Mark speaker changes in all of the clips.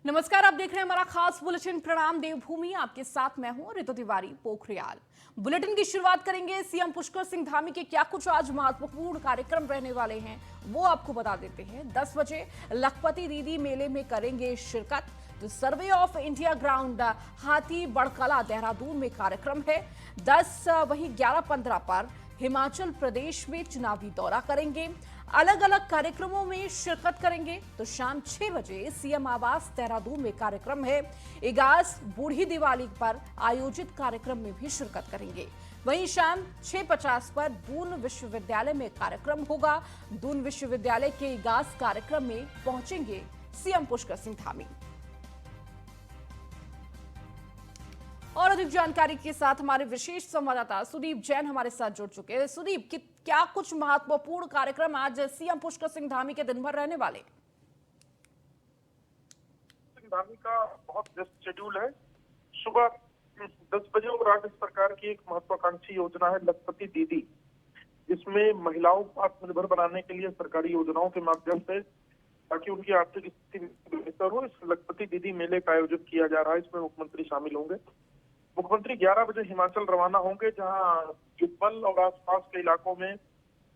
Speaker 1: नमस्कार, आप देख रहे हैं हमारा खास बुलेटिन प्रणाम देवभूमि। आपके साथ मैं हूं ऋतु तिवारी पोखरियाल। बुलेटिन की शुरुआत करेंगे सीएम पुष्कर सिंह धामी के क्या कुछ आज महत्वपूर्ण कार्यक्रम रहने वाले हैं वो आपको बता देते हैं। 10 बजे लखपति दीदी मेले में करेंगे शिरकत। तो सर्वे ऑफ इंडिया ग्राउंड हाथी बड़कला देहरादून में कार्यक्रम है। 11:15 पर हिमाचल प्रदेश में चुनावी दौरा करेंगे। अलग अलग कार्यक्रमों में शिरकत करेंगे। तो शाम 6 बजे सीएम आवास देहरादून में कार्यक्रम है। इगास बूढ़ी दिवाली पर आयोजित कार्यक्रम में भी शिरकत करेंगे। वहीं शाम 6:50 पर दून विश्वविद्यालय में कार्यक्रम होगा। दून विश्वविद्यालय के इगास कार्यक्रम में पहुंचेंगे सीएम पुष्कर सिंह धामी। और अधिक जानकारी के साथ हमारे विशेष संवाददाता सुदीप जैन हमारे साथ जुड़ चुके हैं। सुदीप, क्या कुछ महत्वपूर्ण कार्यक्रम आज सीएम पुष्कर सिंह धामी के दिन भर रहने वाले?
Speaker 2: धामी का बहुत व्यस्त शेड्यूल है। सुबह 10 बजे और राज्य सरकार की एक महत्वाकांक्षी योजना है लखपति दीदी, जिसमें महिलाओं को आत्मनिर्भर बनाने के लिए सरकारी योजनाओं के माध्यम से ताकि उनकी आर्थिक स्थिति बेहतर हो, इस लखपति दीदी मेले का आयोजन किया जा रहा है। इसमें मुख्यमंत्री शामिल होंगे। मुख्यमंत्री 11 बजे हिमाचल रवाना होंगे, जहां जुब्बल और आसपास के इलाकों में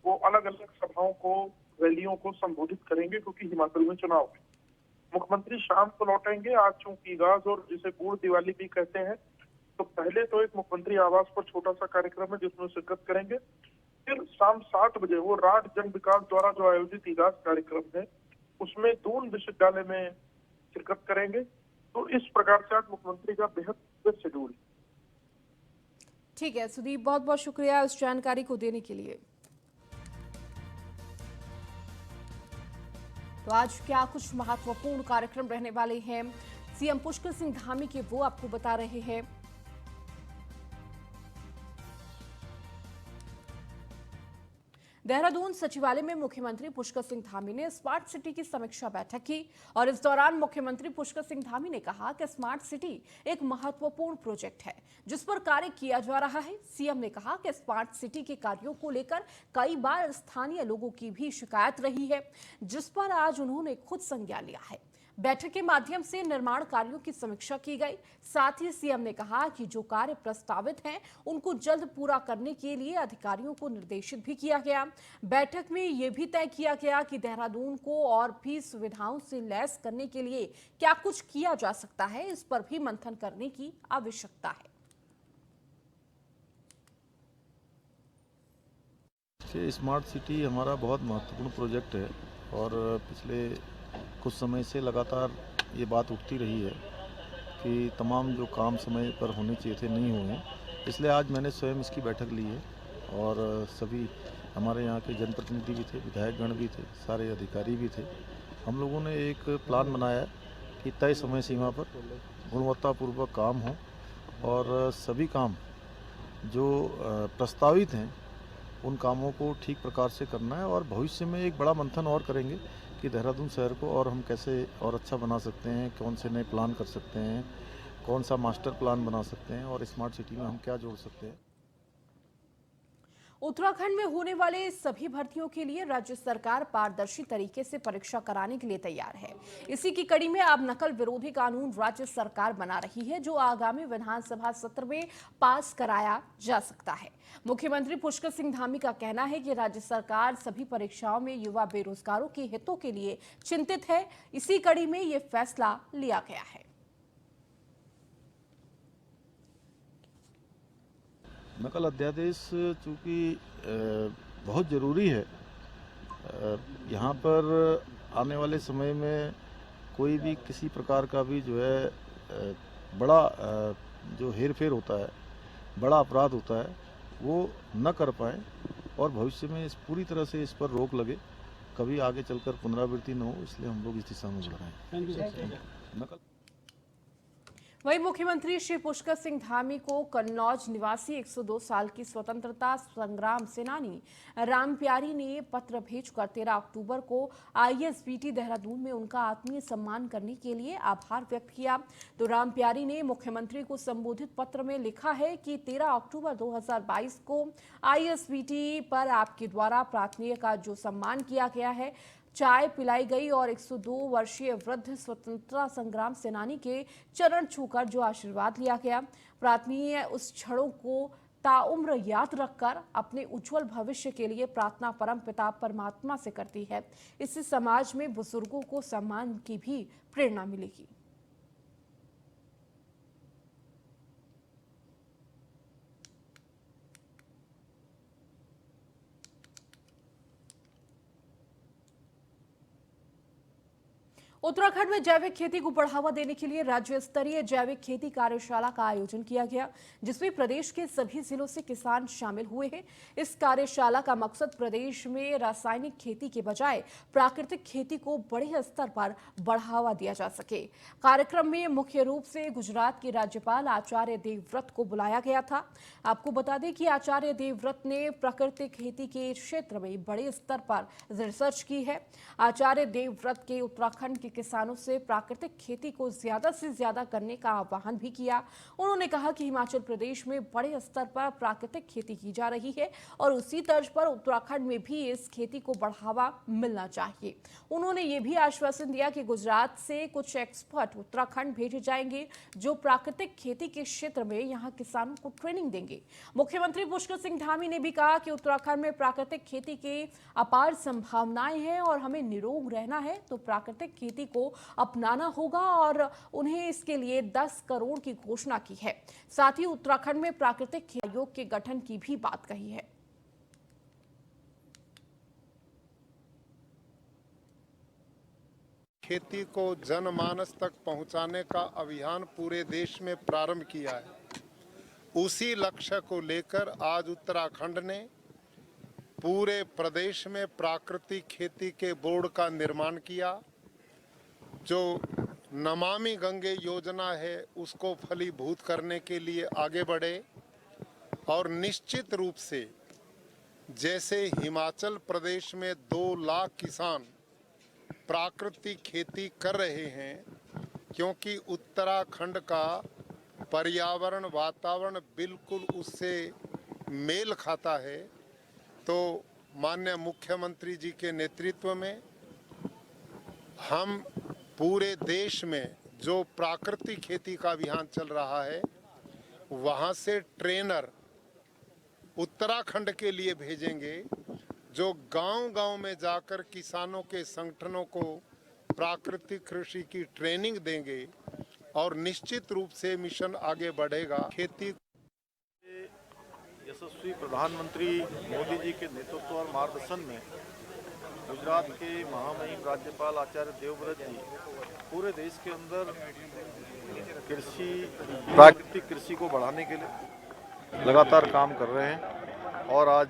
Speaker 2: वो अलग अलग सभाओं को, रैलियों को संबोधित करेंगे, क्योंकि हिमाचल में चुनाव है। मुख्यमंत्री शाम को लौटेंगे। आज चूंकि इगास और जिसे बूढ़ दिवाली भी कहते हैं, तो पहले तो एक मुख्यमंत्री आवास पर छोटा सा कार्यक्रम है जिसमें शिरकत करेंगे। फिर शाम 7 बजे वो राज जन विकास द्वारा जो आयोजित इगास कार्यक्रम है उसमें दून विश्वविद्यालय में शिरकत करेंगे। तो इस प्रकार से आज मुख्यमंत्री का बेहद व्यस्त शेड्यूल है।
Speaker 1: ठीक है सुदीप, बहुत बहुत शुक्रिया इस जानकारी को देने के लिए। तो आज क्या कुछ महत्वपूर्ण कार्यक्रम रहने वाले हैं सीएम पुष्कर सिंह धामी के, वो आपको बता रहे हैं। देहरादून सचिवालय में मुख्यमंत्री पुष्कर सिंह धामी ने स्मार्ट सिटी की समीक्षा बैठक की और इस दौरान मुख्यमंत्री पुष्कर सिंह धामी ने कहा कि स्मार्ट सिटी एक महत्वपूर्ण प्रोजेक्ट है जिस पर कार्य किया जा रहा है। सीएम ने कहा कि स्मार्ट सिटी के कार्यों को लेकर कई बार स्थानीय लोगों की भी शिकायत रही है, जिस पर आज उन्होंने खुद संज्ञान लिया है। बैठक के माध्यम से निर्माण कार्यों की समीक्षा की गई। साथ ही सीएम ने कहा कि जो कार्य प्रस्तावित हैं उनको जल्द पूरा करने के लिए अधिकारियों को निर्देशित भी किया गया। बैठक में यह भी तय किया गया कि देहरादून को और भी सुविधाओं से लैस करने के लिए क्या कुछ किया जा सकता है, इस पर भी मंथन करने की आवश्यकता है।
Speaker 3: स्मार्ट सिटी हमारा बहुत महत्वपूर्ण प्रोजेक्ट है और पिछले कुछ समय से लगातार ये बात उठती रही है कि तमाम जो काम समय पर होने चाहिए थे नहीं हुए, इसलिए आज मैंने स्वयं इसकी बैठक ली है और सभी हमारे यहाँ के जनप्रतिनिधि भी थे, विधायकगण भी थे, सारे अधिकारी भी थे। हम लोगों ने एक प्लान बनाया कि तय समय सीमा पर गुणवत्तापूर्वक काम हो और सभी काम जो प्रस्तावित हैं उन कामों को ठीक प्रकार से करना है और भविष्य में एक बड़ा मंथन और करेंगे कि देहरादून शहर को और हम कैसे और अच्छा बना सकते हैं, कौन से नए प्लान कर सकते हैं, कौन सा मास्टर प्लान बना सकते हैं और स्मार्ट सिटी में हम क्या जोड़ सकते हैं।
Speaker 1: उत्तराखंड में होने वाले सभी भर्तियों के लिए राज्य सरकार पारदर्शी तरीके से परीक्षा कराने के लिए तैयार है। इसी की कड़ी में अब नकल विरोधी कानून राज्य सरकार बना रही है, जो आगामी विधानसभा सत्र में पास कराया जा सकता है। मुख्यमंत्री पुष्कर सिंह धामी का कहना है कि राज्य सरकार सभी परीक्षाओं में युवा बेरोजगारों के हितों के लिए चिंतित है। इसी कड़ी में ये फैसला लिया गया है।
Speaker 3: नकल अध्यादेश चूँकि बहुत ज़रूरी है, यहाँ पर आने वाले समय में कोई भी किसी प्रकार का भी जो है बड़ा जो हेरफेर होता है, बड़ा अपराध होता है, वो न कर पाए और भविष्य में इस पूरी तरह से इस पर रोक लगे, कभी आगे चलकर पुनरावृत्ति न हो, इसलिए हम लोग इस दिशा में बढ़ रहे हैं। नकल
Speaker 1: वहीं मुख्यमंत्री श्री पुष्कर सिंह धामी को कन्नौज निवासी 102 साल की स्वतंत्रता संग्राम सेनानी राम प्यारी ने पत्र भेजकर 13 अक्टूबर को आईएसबीटी देहरादून में उनका आत्मीय सम्मान करने के लिए आभार व्यक्त किया। तो राम प्यारी ने मुख्यमंत्री को संबोधित पत्र में लिखा है कि 13 अक्टूबर 2022 को आईएसबीटी पर आपके द्वारा प्रार्थनीय का जो सम्मान किया गया है, चाय पिलाई गई और 102 वर्षीय वृद्ध स्वतंत्रता संग्राम सेनानी के चरण छूकर जो आशीर्वाद लिया गया। प्रार्थनीय उस क्षणों को ताउम्र याद रखकर अपने उज्जवल भविष्य के लिए प्रार्थना परम पिता परमात्मा से करती है। इससे समाज में बुजुर्गों को सम्मान की भी प्रेरणा मिलेगी। उत्तराखंड में जैविक खेती को बढ़ावा देने के लिए राज्य स्तरीय जैविक खेती कार्यशाला का आयोजन किया गया, जिसमें प्रदेश के सभी जिलों से किसान शामिल हुए हैं। इस कार्यशाला का मकसद प्रदेश में रासायनिक खेती के बजाय प्राकृतिक खेती को बड़े स्तर पर बढ़ावा दिया जा सके। कार्यक्रम में मुख्य रूप से गुजरात के राज्यपाल आचार्य देवव्रत को बुलाया गया था। आपको बता दें कि आचार्य देवव्रत ने प्राकृतिक खेती के क्षेत्र में बड़े स्तर पर रिसर्च की है। आचार्य देवव्रत के उत्तराखंड के किसानों से प्राकृतिक खेती को ज्यादा से ज्यादा करने का आह्वान भी किया। उन्होंने कहा कि हिमाचल प्रदेश में बड़े स्तर पर प्राकृतिक खेती की जा रही है और उसी तर्ज पर उत्तराखंड में भी इस खेती को बढ़ावा मिलना चाहिए। उन्होंने ये भी आश्वासन दिया कि गुजरात से कुछ एक्सपर्ट उत्तराखंड भेजे जाएंगे जो प्राकृतिक खेती के क्षेत्र में यहां किसानों को ट्रेनिंग देंगे। मुख्यमंत्री पुष्कर सिंह धामी ने भी कहा कि उत्तराखंड में प्राकृतिक खेती के अपार संभावनाएं हैं और हमें निरोग रहना है तो प्राकृतिक खेती को अपनाना होगा और उन्हें इसके लिए 10 करोड़ की घोषणा की है। साथ ही उत्तराखंड में प्राकृतिक खेती आयोग के गठन की भी बात कही है।
Speaker 4: खेती को जनमानस तक पहुंचाने का अभियान पूरे देश में प्रारंभ किया है। उसी लक्ष्य को लेकर आज उत्तराखंड ने पूरे प्रदेश में प्राकृतिक खेती के बोर्ड का निर्माण किया। जो नमामि गंगे योजना है उसको फलीभूत करने के लिए आगे बढ़े और निश्चित रूप से जैसे हिमाचल प्रदेश में 2 लाख किसान प्राकृतिक खेती कर रहे हैं, क्योंकि उत्तराखंड का पर्यावरण वातावरण बिल्कुल उससे मेल खाता है, तो माननीय मुख्यमंत्री जी के नेतृत्व में हम पूरे देश में जो प्राकृतिक खेती का अभियान चल रहा है वहाँ से ट्रेनर उत्तराखंड के लिए भेजेंगे, जो गांव-गांव में जाकर किसानों के संगठनों को प्राकृतिक कृषि की ट्रेनिंग देंगे और निश्चित रूप से मिशन आगे बढ़ेगा। खेती
Speaker 3: यशस्वी प्रधानमंत्री मोदी जी के नेतृत्व और मार्गदर्शन में गुजरात के महामहिम राज्यपाल आचार्य देवव्रत जी पूरे देश के अंदर प्राकृतिक कृषि को बढ़ाने के लिए लगातार काम कर रहे हैं और आज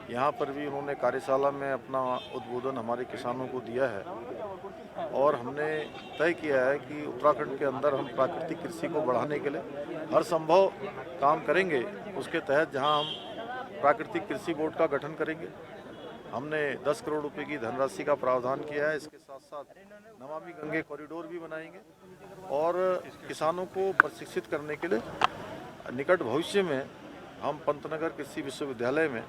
Speaker 3: यहाँ पर भी उन्होंने कार्यशाला में अपना उद्बोधन हमारे किसानों को दिया है और हमने तय किया है कि उत्तराखंड के अंदर हम प्राकृतिक कृषि को बढ़ाने के लिए हर संभव काम करेंगे। उसके तहत जहाँ हम प्राकृतिक कृषि बोर्ड का गठन करेंगे, हमने 10 करोड़ रुपए की धनराशि का प्रावधान किया है। इसके साथ साथ नमामि गंगे कॉरिडोर भी बनाएंगे और किसानों को प्रशिक्षित करने के लिए निकट भविष्य में हम पंतनगर कृषि विश्वविद्यालय में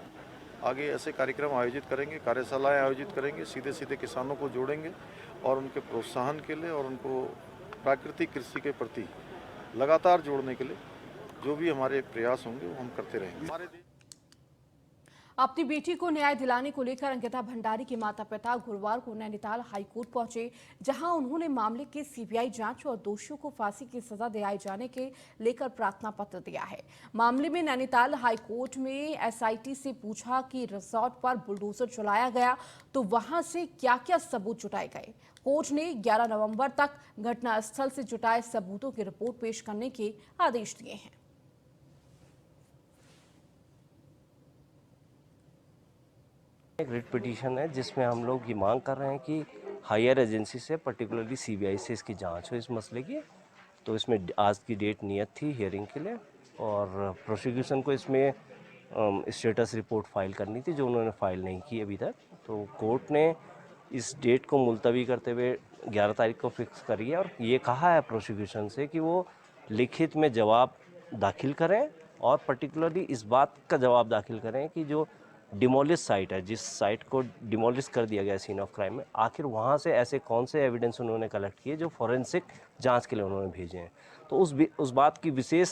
Speaker 3: आगे ऐसे कार्यक्रम आयोजित करेंगे, कार्यशालाएं आयोजित करेंगे, सीधे सीधे किसानों को जोड़ेंगे और उनके प्रोत्साहन के लिए और उनको प्राकृतिक कृषि के प्रति लगातार जोड़ने के लिए जो भी हमारे प्रयास होंगे वो हम करते रहेंगे।
Speaker 1: अपनी बेटी को न्याय दिलाने को लेकर अंकिता भंडारी के माता-पिता गुरुवार को नैनीताल हाईकोर्ट पहुंचे, जहां उन्होंने मामले की सीबीआई जांच और दोषियों को फांसी की सजा दिलाए जाने के लेकर प्रार्थना पत्र दिया है। मामले में नैनीताल हाईकोर्ट में एसआईटी से पूछा कि रिसोर्ट पर बुलडोजर चलाया गया तो वहां से क्या-क्या सबूत जुटाए गए। कोर्ट ने 11 नवंबर तक घटनास्थल से जुटाए सबूतों की रिपोर्ट पेश करने के आदेश दिए हैं।
Speaker 5: एक रिट पिटीशन है जिसमें हम लोग ये मांग कर रहे हैं कि हायर एजेंसी से पर्टिकुलरली सीबीआई से इसकी जांच हो इस मसले की। तो इसमें आज की डेट नियत थी हियरिंग के लिए और प्रोसिक्यूशन को इसमें स्टेटस रिपोर्ट फाइल करनी थी, जो उन्होंने फाइल नहीं की अभी तक। तो कोर्ट ने इस डेट को मुलतवी करते हुए 11 तारीख को फिक्स करी है और ये कहा है प्रोसिक्यूशन से कि वो लिखित में जवाब दाखिल करें और पर्टिकुलरली इस बात का जवाब दाखिल करें कि जो डिमोलिश साइट है, जिस साइट को डिमोलिश कर दिया गया सीन ऑफ क्राइम में, आखिर वहाँ से ऐसे कौन से एविडेंस उन्होंने कलेक्ट किए जो फॉरेंसिक जांच के लिए उन्होंने भेजे हैं। तो उस बात की विशेष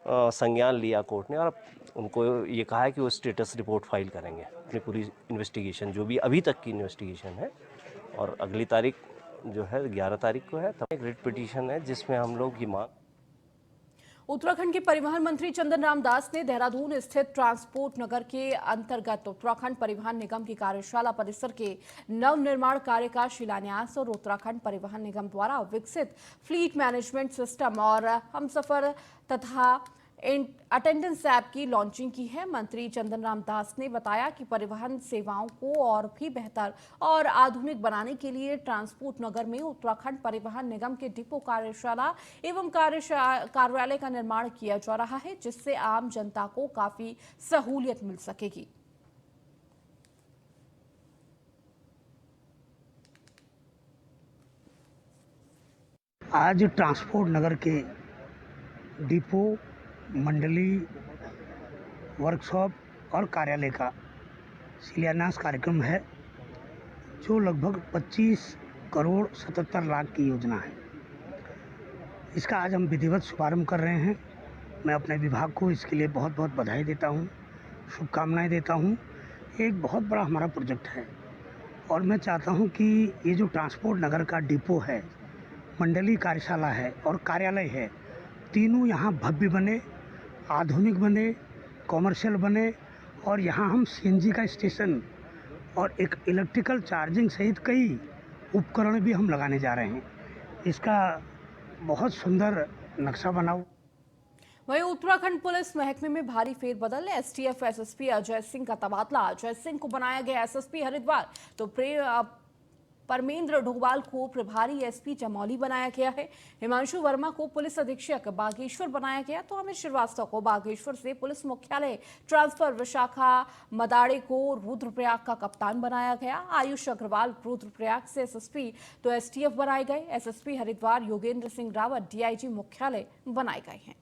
Speaker 5: संज्ञान लिया कोर्ट ने, और उनको ये कहा है कि वो स्टेटस रिपोर्ट फाइल करेंगे अपनी पूरी इन्वेस्टिगेशन, जो भी अभी तक की इन्वेस्टिगेशन है। और अगली तारीख जो है 11 तारीख को है, तब एक रिट पिटीशन है जिसमें हम लोग ये मांग।
Speaker 1: उत्तराखंड के परिवहन मंत्री चंदन राम दास ने देहरादून स्थित ट्रांसपोर्ट नगर के अंतर्गत उत्तराखंड परिवहन निगम की कार्यशाला परिसर के नवनिर्माण कार्य का शिलान्यास और उत्तराखंड परिवहन निगम द्वारा विकसित फ्लीट मैनेजमेंट सिस्टम और हमसफर तथा अटेंडेंस ऐप की लॉन्चिंग की है। मंत्री चंदन राम दास ने बताया कि परिवहन सेवाओं को और भी बेहतर और आधुनिक बनाने के लिए ट्रांसपोर्ट नगर में उत्तराखंड परिवहन निगम के डिपो कार्यशाला एवं कार्यालय का निर्माण किया जा रहा है, जिससे आम जनता को काफी सहूलियत मिल सकेगी।
Speaker 6: आज ट्रांसपोर्ट नगर के डिपो, मंडली, वर्कशॉप और कार्यालय का शिलान्यास कार्यक्रम है, जो लगभग 25 करोड़ 77 लाख की योजना है। इसका आज हम विधिवत शुभारंभ कर रहे हैं। मैं अपने विभाग को इसके लिए बहुत बहुत बधाई देता हूँ, शुभकामनाएं देता हूँ। एक बहुत बड़ा हमारा प्रोजेक्ट है और मैं चाहता हूँ कि ये जो ट्रांसपोर्ट नगर का डिपो है, मंडली कार्यशाला है और कार्यालय है, तीनों यहाँ भव्य बने, आधुनिक बने, कॉमर्शियल बने और यहाँ हम सीएनजी का स्टेशन और एक इलेक्ट्रिकल चार्जिंग सहित कई उपकरण भी हम लगाने जा रहे हैं। इसका बहुत सुंदर नक्शा बना हुआ।
Speaker 1: वहीं उत्तराखंड पुलिस महकमे में भारी फेरबदल। एसटीएफ एसएसपी अजय सिंह का तबादला। अजय सिंह को बनाया गया एसएसपी हरिद्वार, तो परमेंद्र ढोभाल को प्रभारी एसपी चमोली बनाया गया है। हिमांशु वर्मा को पुलिस अधीक्षक बागेश्वर बनाया गया, तो अमित श्रीवास्तव को बागेश्वर से पुलिस मुख्यालय ट्रांसफर। विशाखा मदाड़े को रुद्रप्रयाग का कप्तान बनाया गया। आयुष अग्रवाल रुद्रप्रयाग से एसएसपी तो एसटीएफ बनाए गए। एसएसपी हरिद्वार योगेंद्र सिंह रावत डीआईजी मुख्यालय बनाए गए हैं।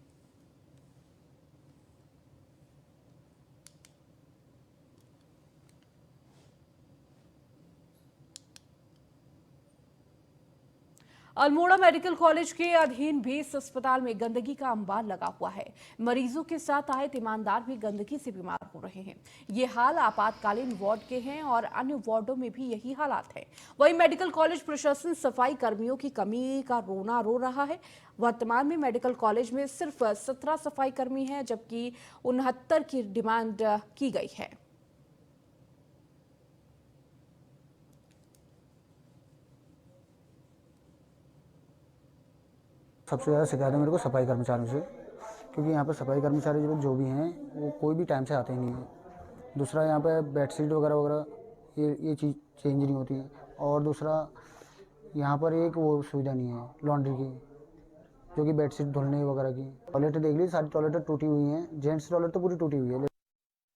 Speaker 1: अल्मोड़ा मेडिकल कॉलेज के अधीन बेस अस्पताल में गंदगी का अंबार लगा हुआ है। मरीजों के साथ आए ईमानदार भी गंदगी से बीमार हो रहे हैं। ये हाल आपातकालीन वार्ड के हैं और अन्य वार्डों में भी यही हालात है। वहीं मेडिकल कॉलेज प्रशासन सफाई कर्मियों की कमी का रोना रो रहा है। वर्तमान में मेडिकल कॉलेज में सिर्फ 17 सफाई कर्मी हैं, जबकि 69 की डिमांड की गई है।
Speaker 7: सबसे ज़्यादा शिकायत है मेरे को सफाई कर्मचारियों से, क्योंकि यहाँ पर सफाई कर्मचारी जो भी हैं वो कोई भी टाइम से आते ही नहीं है। दूसरा, यहाँ पे बेडशीट वगैरह वगैरह ये चीज़ चेंज नहीं होती है। और दूसरा, यहाँ पर एक वो सुविधा नहीं है लॉन्ड्री की, जो कि बेडशीट धुलने वगैरह की। टॉयलेट देख ली, सारी टॉयलेट टूटी हुई हैं। जेंट्स टॉयलेट तो पूरी टूटी हुई है।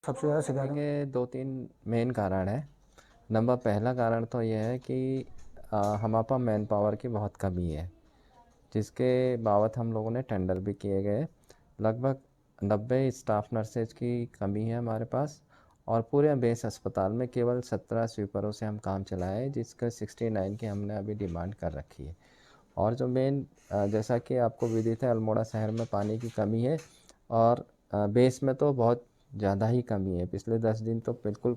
Speaker 7: सबसे ज़्यादा शिकायत
Speaker 8: के 2-3 मेन कारण है। पहला कारण तो यह है कि हमारे पास मैन पावर की बहुत कमी है, जिसके बावत हम लोगों ने टेंडर भी किए गए। लगभग 90 स्टाफ नर्सेज की कमी है हमारे पास, और पूरे बेस अस्पताल में केवल 17 स्वीपरों से हम काम चलाए, जिसका 69 की हमने अभी डिमांड कर रखी है। और जो मेन, जैसा कि आपको विदित है, अल्मोड़ा शहर में पानी की कमी है और बेस में तो बहुत ज़्यादा ही कमी है। पिछले 10 दिन तो बिल्कुल।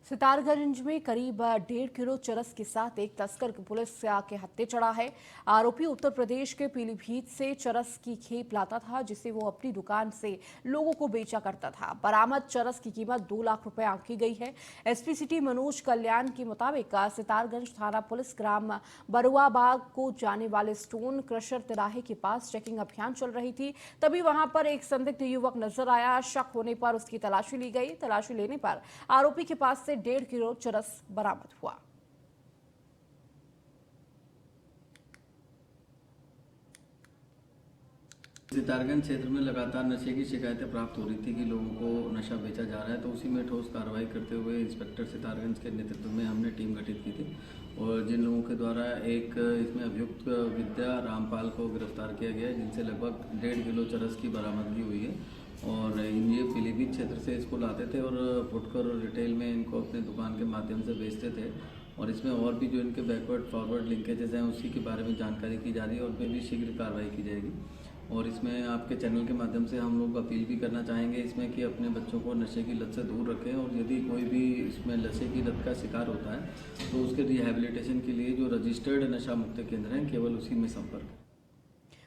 Speaker 1: सितारगंज में करीब 1.5 किलो चरस के साथ एक तस्कर की पुलिस के हत्थे चढ़ा है। आरोपी उत्तर प्रदेश के पीलीभीत से चरस की खेप लाता था, जिसे वो अपनी दुकान से लोगों को बेचा करता था। बरामद चरस की कीमत 2 लाख रुपए आंकी गई है। एसपी सिटी मनोज कल्याण के मुताबिक सितारगंज थाना पुलिस ग्राम बरुआबाग को जाने वाले स्टोन क्रशर तिराहे के पास चेकिंग अभियान चल रही थी। तभी वहां पर एक संदिग्ध युवक नजर आया। शक होने पर उसकी तलाशी ली गई। तलाशी लेने पर आरोपी के पास से 1.5 किलो चरस बरामद हुआ।
Speaker 9: सितारगंज क्षेत्र में लगातार नशे की शिकायतें प्राप्त हो रही थी कि लोगों को नशा बेचा जा रहा है, तो उसी में ठोस कार्रवाई करते हुए इंस्पेक्टर सितारगंज के नेतृत्व में हमने टीम गठित की थी और जिन लोगों के द्वारा एक इसमें अभियुक्त विद्या रामपाल को गिरफ्तार किया गया है, जिनसे लगभग 1.5 किलो चरस की बरामदगी हुई है। और ये पीलीभीत क्षेत्र से इसको लाते थे और फुटकर रिटेल में इनको अपने दुकान के माध्यम से बेचते थे। और इसमें और भी जो इनके बैकवर्ड फॉरवर्ड लिंकेजेस हैं उसी के बारे में जानकारी की जा रही है और उन पर भी शीघ्र कार्रवाई की जाएगी। और इसमें आपके चैनल के माध्यम से हम लोग अपील भी करना चाहेंगे इसमें कि अपने बच्चों को नशे की लत से दूर रखें और यदि कोई भी इसमें नशे की लत का शिकार होता है तो उसके रिहैबिलिटेशन के लिए जो रजिस्टर्ड नशा मुक्त केंद्र हैं केवल उसी में संपर्क है।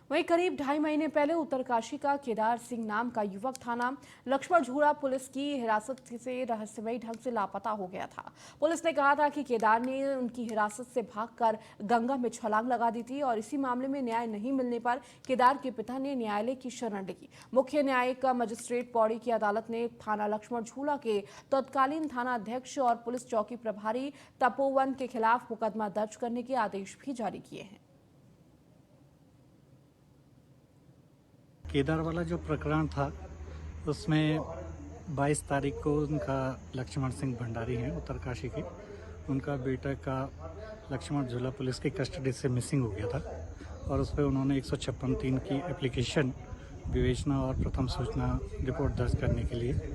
Speaker 1: वहीं करीब 2.5 महीने पहले उत्तरकाशी का केदार सिंह नाम का युवक थाना लक्ष्मण झूला पुलिस की हिरासत से रहस्यमयी ढंग से लापता हो गया था। पुलिस ने कहा था कि केदार ने उनकी हिरासत से भागकर गंगा में छलांग लगा दी थी और इसी मामले में न्याय नहीं मिलने पर केदार के पिता ने न्यायालय की शरण ली। मुख्य न्यायिक मजिस्ट्रेट पौड़ी की अदालत ने थाना लक्ष्मण झूला के तत्कालीन थाना अध्यक्ष और पुलिस चौकी प्रभारी तपोवन के खिलाफ मुकदमा दर्ज करने के आदेश भी जारी किए हैं।
Speaker 10: केदार वाला जो प्रकरण था उसमें 22 तारीख को उनका लक्ष्मण सिंह भंडारी हैं उत्तरकाशी के, उनका बेटा का लक्ष्मण झूला पुलिस की कस्टडी से मिसिंग हो गया था और उस पर उन्होंने 156(3) की एप्लीकेशन विवेचना और प्रथम सूचना रिपोर्ट दर्ज करने के लिए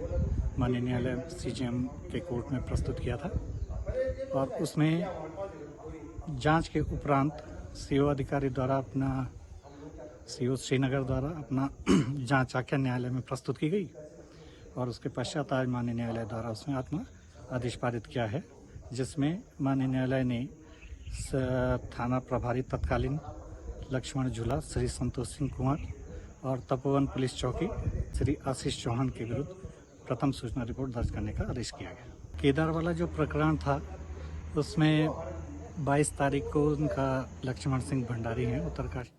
Speaker 10: माननीय न्यायालय CJM के कोर्ट में प्रस्तुत किया था। और उसमें जांच के उपरांत CO अधिकारी द्वारा अपना CO श्रीनगर द्वारा अपना जांच आख्या न्यायालय में प्रस्तुत की गई और उसके पश्चात आज माननीय न्यायालय द्वारा उसमें आत्मा आदेश पारित किया है, जिसमें माननीय न्यायालय ने थाना प्रभारी तत्कालीन लक्ष्मण झूला श्री संतोष सिंह कुमार और तपोवन पुलिस चौकी श्री आशीष चौहान के विरुद्ध प्रथम सूचना रिपोर्ट दर्ज करने का आदेश किया गया। केदार वाला जो प्रकरण था उसमें 22 तारीख को उनका लक्ष्मण सिंह भंडारी हैं उत्तरकाशी।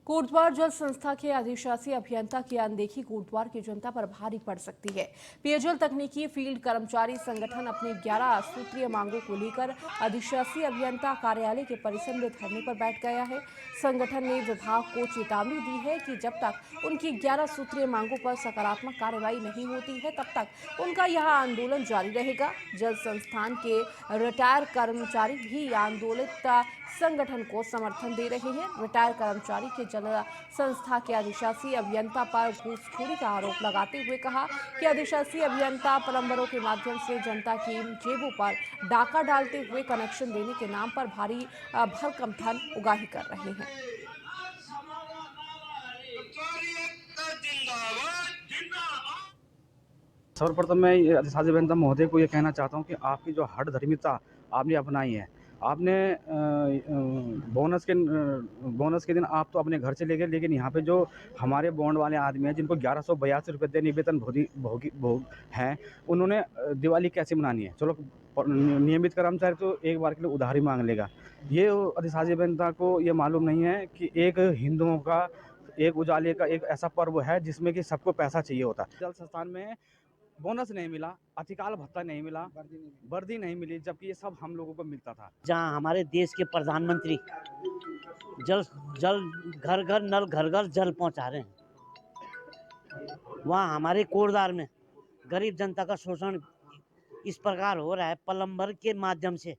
Speaker 1: कोटद्वार जल संस्था के अधिशासी अभियंता की अनदेखी कोटद्वार की जनता पर भारी पड़ सकती है। पेयजल तकनीकी फील्ड कर्मचारी संगठन अपने 11 सूत्रीय मांगों को लेकर अधिशासी अभियंता कार्यालय के परिसर में धरने पर बैठ गया है। संगठन ने विभाग को चेतावनी दी है कि जब तक उनकी 11 सूत्रीय मांगों पर सकारात्मक कार्रवाई नहीं होती है तब तक उनका यह आंदोलन जारी रहेगा। जल संस्थान के रिटायर कर्मचारी भी आंदोलित संगठन को समर्थन दे रहे हैं। रिटायर कर्मचारी के जल संस्था के अधिशासी अभियंता पर घूसखोरी का आरोप लगाते हुए कहा कि अधिशासी अभियंता प्लम्बरों के माध्यम से जनता की जेबों पर डाका डालते हुए कनेक्शन देने के नाम पर भारी भरकम धन उगाही कर रहे हैं।
Speaker 11: सर्वप्रथम मैं अधिशासी अभियंता महोदय को ये कहना चाहता हूँ कि आपकी जो हठधर्मिता आपने अपनाई है, आपने बोनस के दिन आप तो अपने घर से ले गए, लेकिन यहाँ पे जो हमारे बॉन्ड वाले आदमी हैं जिनको 1182 रुपये दैनिक वेतन भोग हैं, उन्होंने दिवाली कैसे मनानी है। चलो नियमित कर्मचारी तो एक बार के लिए उधारी मांग लेगा, ये अधिशासी अभियंता को ये मालूम नहीं है कि एक हिंदुओं का एक उजाले का एक ऐसा पर्व है जिसमें कि सबको पैसा चाहिए होता है। जल संस्थान में बोनस नहीं मिला, अतिकाल भत्ता नहीं मिला, वर्दी नहीं मिली, जबकि ये सब हम लोगों को मिलता था।
Speaker 12: जहाँ हमारे देश के प्रधानमंत्री जल घर घर नल घर घर जल पहुँचा रहे हैं, वहाँ हमारे कोटद्वार में गरीब जनता का शोषण इस प्रकार हो रहा है। प्लम्बर के माध्यम से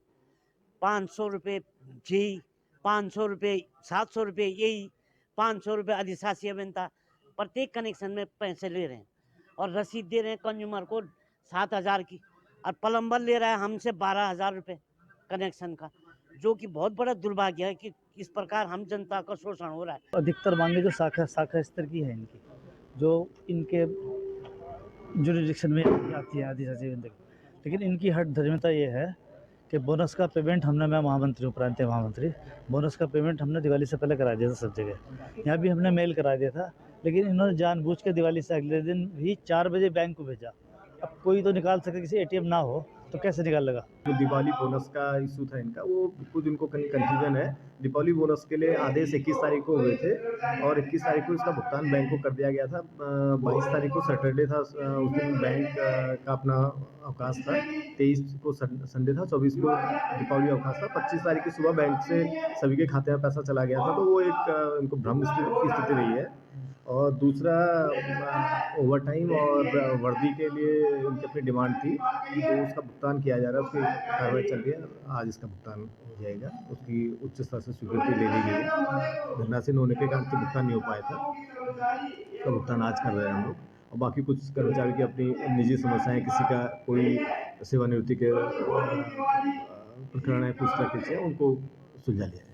Speaker 12: 500 रुपये जी, 500 रुपये, 700 रुपये, यही 500 रुपये अधिशासी अभियंता प्रत्येक कनेक्शन में पैसे ले रहे हैं और रसीद दे रहे हैं कंज्यूमर को 7,000 की, और प्लम्बर ले रहा है हमसे 12,000 रुपये कनेक्शन का, जो कि बहुत बड़ा दुर्भाग्य है कि इस प्रकार हम जनता का शोषण हो रहा है।
Speaker 13: अधिकतर मांगे जो शाखा स्तर की है इनकी, जो इनके जुरिडिक्शन में आती है अधिशासी अभियंता की, लेकिन इनकी हठधर्मिता ये है कि बोनस का पेमेंट हमने, मैं महामंत्री हूँ, प्रांतीय महामंत्री, बोनस का पेमेंट हमने दिवाली से पहले करा दिया था सब जगह। यहाँ भी हमने मेल करा दिया था, लेकिन इन्होंने जानबूझ के दिवाली से अगले दिन भी 4 बजे बैंक को भेजा। अब कोई तो निकाल सके, किसी ATM ना हो तो कैसे निकाल लेगा।
Speaker 14: जो दिवाली बोनस का इशू था इनका, वो कुछ इनको कंफ्यूजन है। दीपावली बोनस के लिए आदेश 21 तारीख को हुए थे और 21 तारीख को इसका भुगतान बैंक को कर दिया गया था। 22 तारीख को सैटरडे था, उस दिन बैंक का अपना अवकाश था। 23 को संडे था, 24 को दीपावली अवकाश था। 25 तारीख की सुबह बैंक से सभी के खाते में पैसा चला गया था, तो वो एक इनको भ्रम की स्थिति रही है। और दूसरा, ओवर टाइम और वर्दी के लिए इनकी अपनी डिमांड थी, तो उसका भुगतान किया जा रहा है, उसकी कार्रवाई चल रही है। आज इसका भुगतान हो जाएगा, उसकी उच्च स्तर से स्वीकृति ले ली गई है। धनराशि न होने के कारण भुगतान नहीं हो पाया था। का भुगतान आज कर रहे हैं हम लोग, और बाकी कुछ कर्मचारी की अपनी निजी समस्याएं, किसी का कोई सेवानिवृत्ति के प्रकरण है, कुछ तरह के उनको सुलझा लिया है।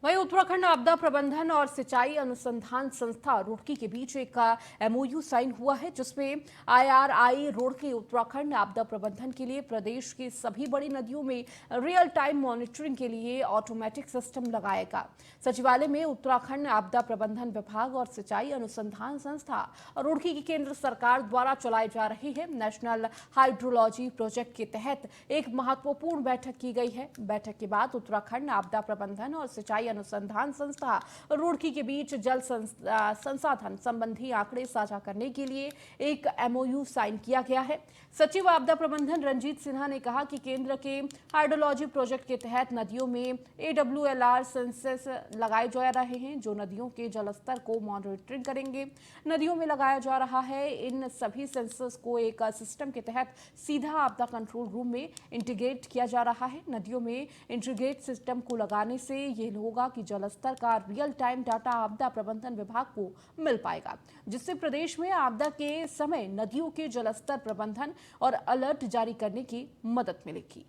Speaker 1: वहीं उत्तराखंड आपदा प्रबंधन और सिंचाई अनुसंधान संस्था रुड़की के बीच एक MOU साइन हुआ है, जिसमें IRI रुड़की उत्तराखंड आपदा प्रबंधन के लिए प्रदेश की सभी बड़ी नदियों में रियल टाइम मॉनिटरिंग के लिए ऑटोमेटिक सिस्टम लगाएगा। सचिवालय में उत्तराखंड आपदा प्रबंधन विभाग और सिंचाई अनुसंधान संस्था रुड़की की केंद्र सरकार द्वारा चलाई जा रही है नेशनल हाइड्रोलॉजी प्रोजेक्ट के तहत एक महत्वपूर्ण बैठक की गई है। बैठक के बाद उत्तराखंड आपदा प्रबंधन और सिंचाई अनुसंधान संस्था रुड़की के बीच जल संसाधन संबंधी आंकड़े साझा करने के लिए एक MOU साइन किया गया है। सचिव आपदा प्रबंधन रंजीत सिन्हा ने कहा कि केंद्र के हाइड्रोलॉजी प्रोजेक्ट के तहत नदियों में AWLR सेंसर्स लगाए जा रहे हैं, जो नदियों के जलस्तर को मॉनिटरिंग करेंगे। नदियों में लगाया जा रहा है इन सभी सेंसर्स को एक सिस्टम के तहत सीधा आपदा कंट्रोल रूम में इंटीग्रेट किया जा रहा है। नदियों में इंटीग्रेट सिस्टम को लगाने से ये होगा कि जलस्तर का रियल टाइम डाटा आपदा प्रबंधन विभाग को मिल पाएगा, जिससे प्रदेश में आपदा के समय नदियों के जलस्तर प्रबंधन और अलर्ट जारी करने की मदद मिलेगी।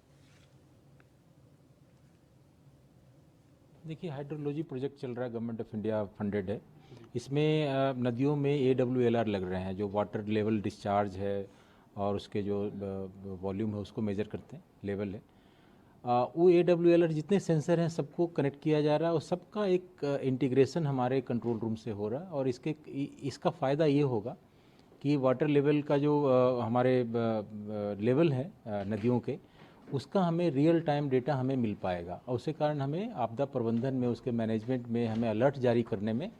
Speaker 15: देखिए, हाइड्रोलॉजी प्रोजेक्ट चल रहा है, गवर्नमेंट ऑफ इंडिया फंडेड है। इसमें नदियों में AWLR लग रहे हैं, जो वाटर लेवल डिस्चार्ज है और उसके जो वॉल्यूम है उसको मेजर करते हैं, लेवल है। वो AWLR जितने सेंसर हैं सबको कनेक्ट किया जा रहा है और सबका एक इंटीग्रेशन हमारे कंट्रोल रूम से हो रहा है। और इसका फ़ायदा ये होगा कि वाटर लेवल का जो हमारे लेवल है नदियों के, उसका हमें रियल टाइम डेटा हमें मिल पाएगा और उसके कारण हमें आपदा प्रबंधन में, उसके मैनेजमेंट में हमें अलर्ट जारी करने में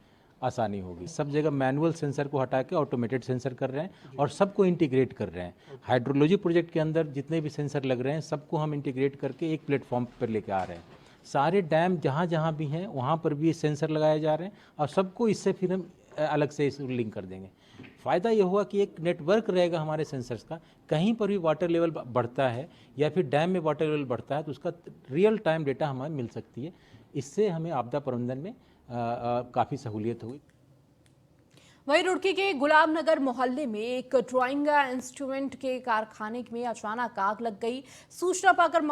Speaker 15: आसानी होगी। सब जगह मैनुअल सेंसर को हटा के ऑटोमेटेड सेंसर कर रहे हैं और सबको इंटीग्रेट कर रहे हैं। हाइड्रोलॉजी प्रोजेक्ट के अंदर जितने भी सेंसर लग रहे हैं सबको हम इंटीग्रेट करके एक प्लेटफॉर्म पर लेके आ रहे हैं। सारे डैम जहाँ जहाँ भी हैं वहाँ पर भी सेंसर लगाए जा रहे हैं और सबको इससे फिर हम अलग से इस लिंक कर देंगे। फ़ायदा ये हुआ कि एक नेटवर्क रहेगा हमारे सेंसर्स का, कहीं पर भी वाटर लेवल बढ़ता है या फिर डैम में वाटर लेवल बढ़ता है तो उसका रियल टाइम डेटा हमें मिल सकती है। इससे हमें आपदा प्रबंधन में काफ़ी सहूलियत हुई।
Speaker 1: वहीं रुड़की के गुलामनगर मोहल्ले में एक ड्राइंग इंस्ट्रूमेंट के कारखाने में अचानक आग लग गई। सूचना पाकर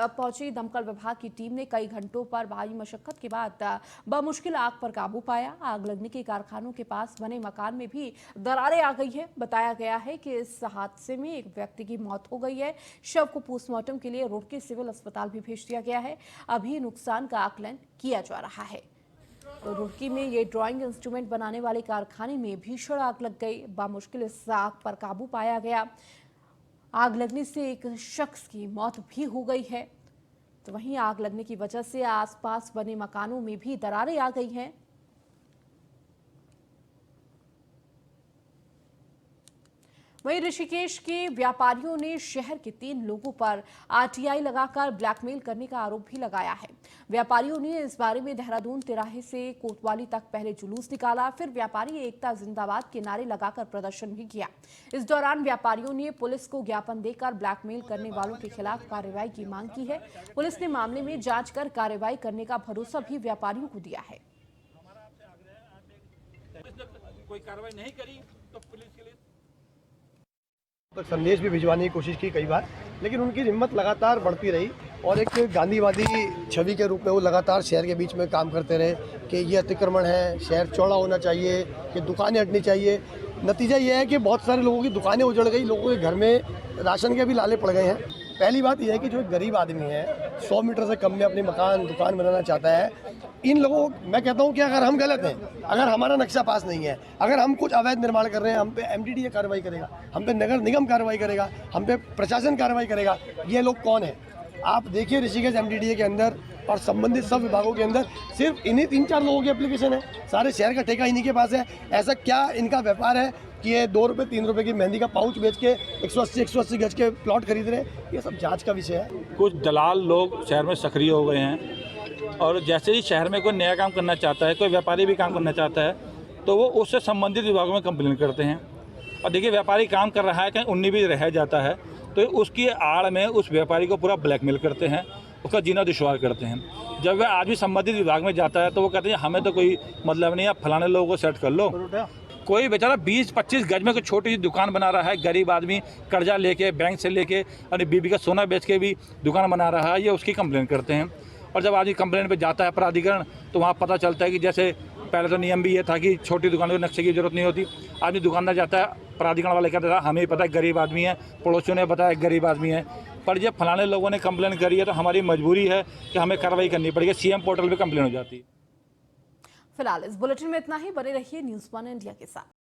Speaker 1: पहुंची दमकल विभाग की टीम ने कई घंटों पर भारी मशक्कत के बाद बमुश्किल आग पर काबू पाया। आग लगने के कारखानों के पास बने मकान में भी दरारें आ गई है। बताया गया है कि इस हादसे में एक व्यक्ति की मौत हो गई है। शव को पोस्टमार्टम के लिए रुड़की सिविल अस्पताल भी भेज दिया गया है। अभी नुकसान का आकलन किया जा रहा है। तो रुड़की में ये ड्राइंग इंस्ट्रूमेंट बनाने वाले कारखाने में भीषण आग लग गई। बामुश्किल इस आग पर काबू पाया गया। आग लगने से एक शख्स की मौत भी हो गई है। तो वहीं आग लगने की वजह से आसपास बने मकानों में भी दरारें आ गई हैं। वहीं ऋषिकेश के व्यापारियों ने शहर के 3 लोगों पर RTI लगाकर ब्लैकमेल करने का आरोप भी लगाया है। व्यापारियों ने इस बारे में देहरादून तिराहे से कोतवाली तक पहले जुलूस निकाला, फिर व्यापारी एकता जिंदाबाद के नारे लगाकर प्रदर्शन भी किया। इस दौरान व्यापारियों ने पुलिस को ज्ञापन देकर ब्लैकमेल करने वालों के खिलाफ कार्रवाई की मांग की है। पुलिस ने मामले में जांच कर कार्रवाई करने का भरोसा भी व्यापारियों को दिया है।
Speaker 16: कोई कार्रवाई नहीं करी तो पुलिस के लिए
Speaker 17: तक संदेश भी भिजवाने की कोशिश की कई बार, लेकिन उनकी हिम्मत लगातार बढ़ती रही और एक गांधीवादी छवि के रूप में वो लगातार शहर के बीच में काम करते रहे कि ये अतिक्रमण है, शहर चौड़ा होना चाहिए, कि दुकानें हटनी चाहिए। नतीजा ये है कि बहुत सारे लोगों की दुकानें उजड़ गई, लोगों के घर में राशन के भी लाले पड़ गए हैं। पहली बात यह है कि जो एक गरीब आदमी है 100 मीटर से कम में अपनी दुकान बनाना चाहता है, इन लोगों मैं कहता हूं कि अगर हम गलत हैं, अगर हमारा नक्शा पास नहीं है, अगर हम कुछ अवैध निर्माण कर रहे हैं, हम पे MDDA कार्रवाई करेगा, हम पे नगर निगम कार्रवाई करेगा, हम पे प्रशासन कार्रवाई करेगा। ये लोग कौन है? आप देखिए ऋषिकेश MDDA के अंदर और संबंधित सब विभागों के अंदर सिर्फ इन्हीं 3-4 लोगों की एप्लीकेशन है। सारे शहर का ठेका इन्हीं के पास है। ऐसा क्या इनका व्यापार है कि ये 2 रुपये 3 रुपये की मेहंदी का पाउच बेच के 180 गज के प्लॉट खरीद रहे हैं? ये सब जांच का विषय है।
Speaker 16: कुछ दलाल लोग शहर में सक्रिय हो गए हैं और जैसे ही शहर में कोई नया काम करना चाहता है, कोई व्यापारी भी काम करना चाहता है, तो वो उससे संबंधित विभागों में कंप्लेन करते हैं। और देखिए, व्यापारी काम कर रहा है, कहीं 19 भी रह जाता है तो उसकी आड़ में उस व्यापारी को पूरा ब्लैकमेल करते हैं उसका जीना दुश्वार करते हैं। जब वह आदमी संबंधित विभाग में जाता है तो वो कहते हैं हमें तो कोई मतलब नहीं है, फलाने लोगों को सेट कर लो। कोई बेचारा 20-25 गज में कोई छोटी सी दुकान बना रहा है, गरीब आदमी कर्जा लेके बैंक से लेके अपनी बीबी का सोना बेच के भी दुकान बना रहा है, ये उसकी कंप्लेन करते हैं। और जब आदमी कंप्लेन पे जाता है प्राधिकरण तो वहाँ पता चलता है कि जैसे पहले तो नियम भी ये था कि छोटी दुकान को नक्शे की जरूरत नहीं होती। आदमी दुकानदार जाता है, प्राधिकरण वाले कहते हैं हमें पता है गरीब आदमी है, पड़ोसियों ने बताया गरीब आदमी है, पर जब फलाने लोगों ने कंप्लेन करी है तो हमारी मजबूरी है कि हमें कार्रवाई करनी पड़ेगी। सीएम पोर्टल पे कंप्लेन हो जाती है।
Speaker 1: फिलहाल इस बुलेटिन में इतना ही। बने रहिए न्यूज़ 1 इंडिया के साथ।